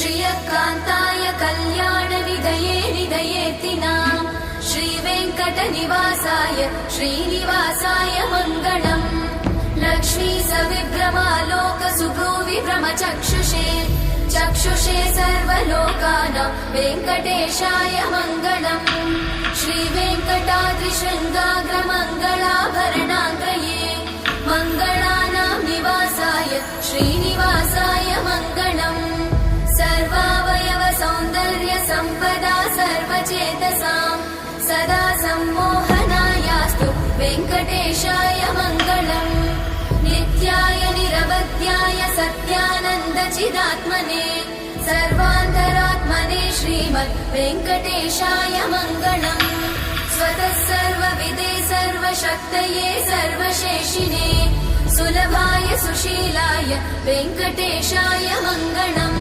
श्रियकान्ताय कल्याणनिधये निधयेतिनाम् श्रीवेङ्कटनिवासाय श्रीनिवासाय मङ्गलम् लक्ष्मी सविभ्रमालोकसुभ्रूविभ्रमचक्षुषे चक्षुषे सर्वलोकानां वेङ्कटेशाय मङ्गलम् श्रीवेङ्कटाद्रिशृङ्गाग्रमङ्गलाभरणाङ्गये मङ्गलानां निवासाय श्रीनिवासाय मङ्गलम् सर्वावयव सौन्दर्य सम्पदा सर्वचेतसां सदा सम्मोहनायास्तु वेङ्कटेशाय मङ्गलम् नित्याय निरवध्याय सत्यानन्दचिदात्मने सर्वान्तरात्मने श्रीमद् वेङ्कटेशाय मङ्गलम् स्वतः सर्वविदे सर्वशक्तये सर्वशेषिने सुलभाय सुशीलाय वेङ्कटेशाय मङ्गलम्।